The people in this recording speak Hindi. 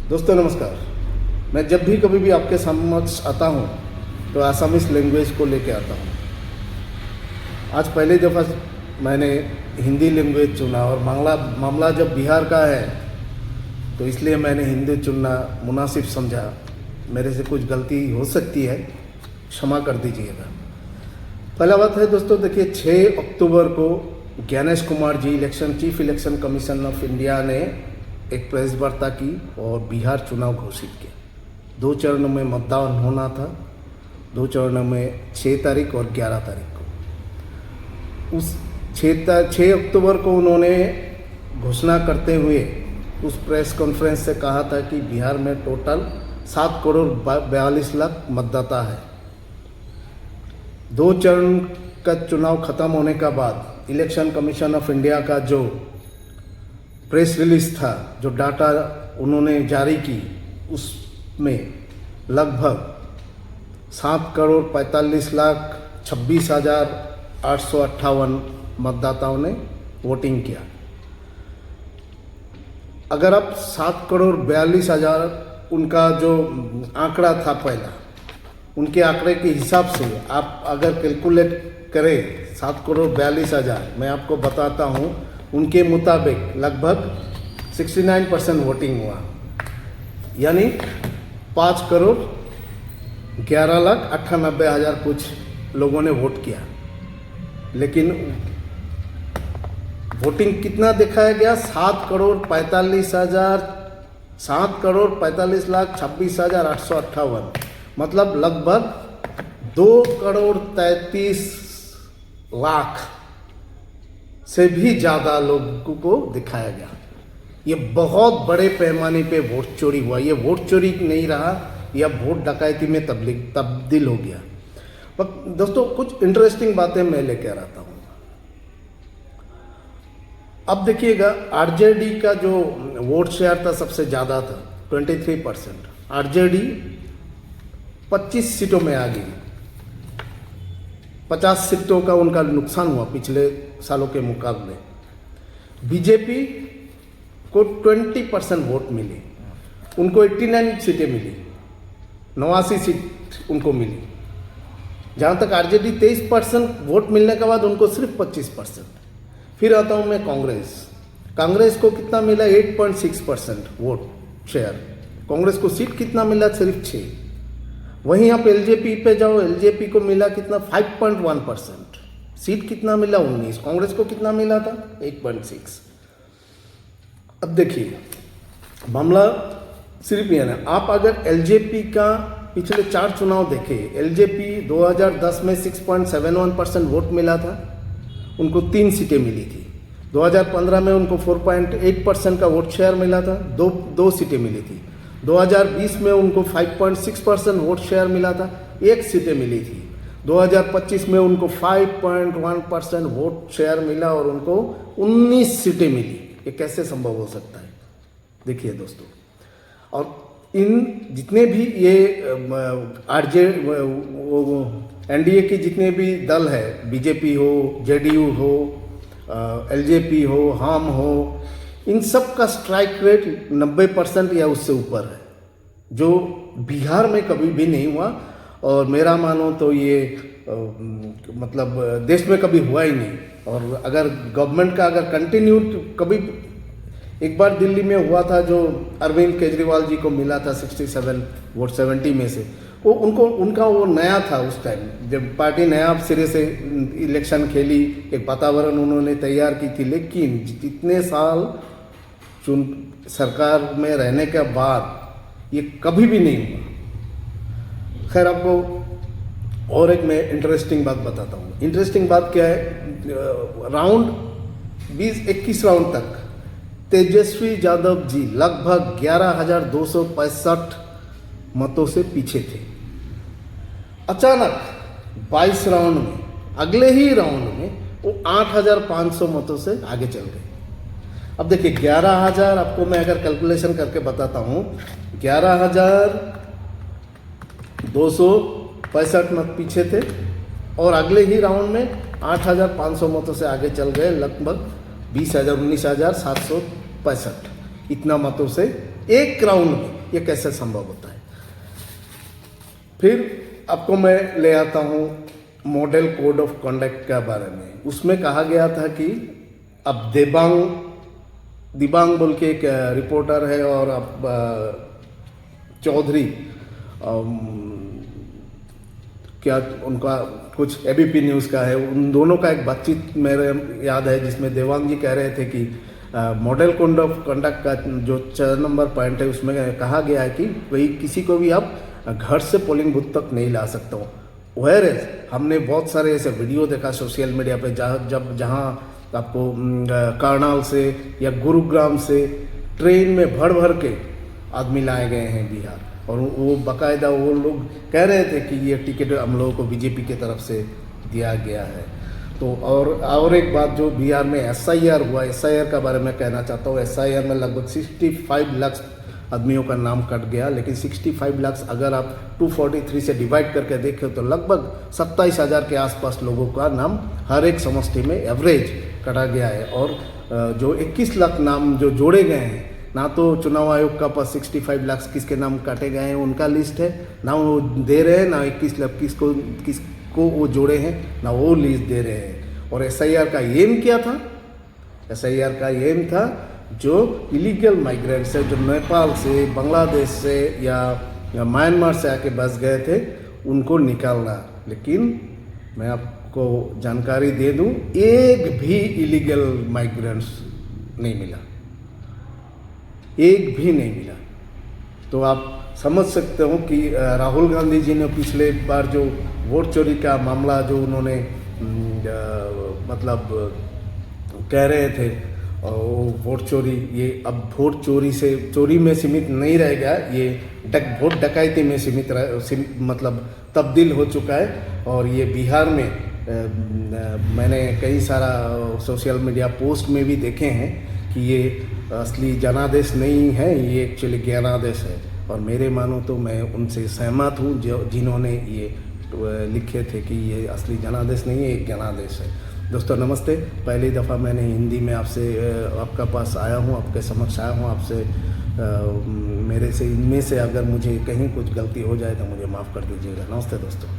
दोस्तों नमस्कार। मैं जब भी कभी भी आपके समक्ष आता हूँ तो आसामीज लैंग्वेज को लेके आता हूँ। आज पहली दफ़ा मैंने हिंदी लैंग्वेज चुना और मामला जब बिहार का है तो इसलिए मैंने हिंदी चुनना मुनासिब समझा। मेरे से कुछ गलती हो सकती है, क्षमा कर दीजिएगा। पहला बात है दोस्तों, देखिए 6 अक्टूबर को Gyanesh Kumar ji chief election commission of India ने एक प्रेस वार्ता की और बिहार चुनाव घोषित किया। 2 चरणों में मतदान होना था, 2 चरणों में 6 तारीख और 11 तारीख को। उस 6 अक्टूबर को उन्होंने घोषणा करते हुए उस प्रेस कॉन्फ्रेंस से कहा था कि बिहार में टोटल 7 करोड़ 42 लाख मतदाता है। 2 चरण का चुनाव खत्म होने का बाद इलेक्शन कमीशन ऑफ इंडिया का जो प्रेस रिलीज था, जो डाटा उन्होंने जारी की, उसमें लगभग 7 करोड़ 45 लाख 26,858 मतदाताओं ने वोटिंग किया। अगर आप 7 करोड़ 42 हजार उनका जो आंकड़ा था पहला, उनके आंकड़े के हिसाब से आप अगर कैलकुलेट करें 7 करोड़ 42 हजार, मैं आपको बताता हूँ, उनके मुताबिक लगभग 69% वोटिंग हुआ, यानी 5 करोड़ 11 लाख 98 हजार कुछ लोगों ने वोट किया। लेकिन वोटिंग कितना दिखाया गया? 7 करोड़ 45 लाख 26,858, मतलब लगभग 2 करोड़ 33 लाख से भी ज़्यादा लोगों को दिखाया गया। ये बहुत बड़े पैमाने पे वोट चोरी हुआ। ये वोट चोरी नहीं रहा, यह वोट डकैती में तब्दील हो गया। पर दोस्तों कुछ इंटरेस्टिंग बातें मैं लेकर आता हूँ। अब देखिएगा, आरजेडी का जो वोट शेयर था सबसे ज़्यादा था, 23%। आरजेडी 25 सीटों में आ गई। 50 सीटों का उनका नुकसान हुआ पिछले सालों के मुकाबले। बीजेपी को 20% वोट मिली, उनको 89 सीटें मिली, 89 सीट उनको मिली। जहाँ तक आरजेडी 23% वोट मिलने के बाद उनको सिर्फ 25%। फिर आता हूँ मैं कांग्रेस को कितना मिला? 8.6% वोट शेयर। कांग्रेस को सीट कितना मिला? सिर्फ 6। वहीं आप एलजेपी पे जाओ, एलजेपी को मिला कितना? 5.1%। सीट कितना मिला? 19। कांग्रेस को कितना मिला था? 8.6। अब देखिए, मामला सिर्फ ये ना, आप अगर एलजेपी का पिछले 4 चुनाव देखें, एलजेपी 2010 में 6.71% वोट मिला था, उनको 3 सीटें मिली थी। 2015 में उनको 4.8% का वोट शेयर मिला था, 2 सीटें मिली थी। 2020 में उनको 5.6% वोट शेयर मिला था, 1 सीटें मिली थी। 2025 में उनको 5.1% वोट शेयर मिला और उनको 19 सीटें मिली। ये कैसे संभव हो सकता है? देखिए दोस्तों, और इन जितने भी ये एनडीए के जितने भी दल है, बीजेपी हो, जेडीयू हो, एलजेपी हो, हम हो, इन सब का स्ट्राइक रेट 90% या उससे ऊपर है, जो बिहार में कभी भी नहीं हुआ। और मेरा मानो तो ये मतलब देश में कभी हुआ ही नहीं। और अगर गवर्नमेंट का अगर कंटिन्यू कभी, एक बार दिल्ली में हुआ था जो अरविंद केजरीवाल जी को मिला था 67 वोट 70 में से, वो उनका वो नया था उस टाइम, जब पार्टी नया सिरे से इलेक्शन खेली, एक वातावरण उन्होंने तैयार की थी। लेकिन इतने साल सरकार में रहने के बाद ये कभी भी नहीं हुआ। खैर, आपको और एक मैं इंटरेस्टिंग बात बताता हूँ। इंटरेस्टिंग बात क्या है? राउंड 20-21 राउंड तक तेजस्वी यादव जी लगभग 11,265 मतों से पीछे थे। अचानक 22 राउंड में, अगले ही राउंड में वो 8,500 मतों से आगे चल गए। अब देखिए 11,000, आपको मैं अगर कैलकुलेशन करके बताता हूँ, 11,265 मत पीछे थे और अगले ही राउंड में 8,500 मतों से आगे चल गए, लगभग 20,000 19,765 इतना मतों से एक राउंड में। ये कैसे संभव होता है। फिर आपको मैं ले आता हूँ मॉडल कोड ऑफ कंडक्ट के बारे में। उसमें कहा गया था कि अब दिबांग बोल के एक रिपोर्टर है और अब चौधरी क्या उनका कुछ एबीपी न्यूज़ का है, उन दोनों का एक बातचीत मेरे याद है जिसमें देवांग जी कह रहे थे कि मॉडल कोड ऑफ कंडक्ट का जो 4 नंबर पॉइंट है उसमें कहा गया है कि भाई किसी को भी आप घर से पोलिंग बूथ तक नहीं ला सकते हो। वेयरएज हमने बहुत सारे ऐसे वीडियो देखा सोशल मीडिया पे जहाँ आपको करनाल से या गुरुग्राम से ट्रेन में भर भर के आदमी लाए गए हैं बिहार, और वो बाकायदा वो लोग कह रहे थे कि ये टिकट हम लोगों को बीजेपी की तरफ से दिया गया है। तो और एक बात जो बिहार में एसआईआर हुआ, एसआईआर का बारे में कहना चाहता हूँ। एसआईआर में लगभग 65 लाख आदमियों का नाम कट गया, लेकिन 65 लाख अगर आप 243 से डिवाइड करके देखें तो लगभग 27,000 के आसपास लोगों का नाम हर एक समष्टि में एवरेज कटा गया है। और जो 21 लाख नाम जो जोड़े गए हैं, ना तो चुनाव आयोग का पास 65 लाख किसके नाम काटे गए हैं उनका लिस्ट है, ना वो दे रहे हैं, ना 21 लाख किसको वो जोड़े हैं, ना वो लिस्ट दे रहे हैं। और एसआईआर का एम क्या था? एसआईआर का एम था जो इलीगल माइग्रेंट्स है, जो नेपाल से, बांग्लादेश से या म्यांमार से आके बस गए थे, उनको निकालना। लेकिन मैं आपको जानकारी दे दूं, एक भी इलीगल माइग्रेंट्स नहीं मिला, एक भी नहीं मिला। तो आप समझ सकते हो कि राहुल गांधी जी ने पिछले बार जो वोट चोरी का मामला जो उन्होंने मतलब कह रहे थे, और वोट चोरी, ये अब वोट चोरी में सीमित नहीं रहेगा, ये वोट डकैती में मतलब तब्दील हो चुका है। और ये बिहार में मैंने कई सारा सोशल मीडिया पोस्ट में भी देखे हैं कि ये असली जनादेश नहीं है, ये एक्चुअली ज्ञानादेश है। और मेरे मानो तो मैं उनसे सहमत हूँ जिन्होंने ये लिखे थे कि ये असली जनादेश नहीं है, एक ज्ञानादेश है। दोस्तों नमस्ते, पहली दफ़ा मैंने हिंदी में आपका पास आया हूँ, आपके समक्ष आया हूँ। आपसे मेरे से इनमें से अगर मुझे कहीं कुछ गलती हो जाए तो मुझे माफ़ कर दीजिएगा। नमस्ते दोस्तों।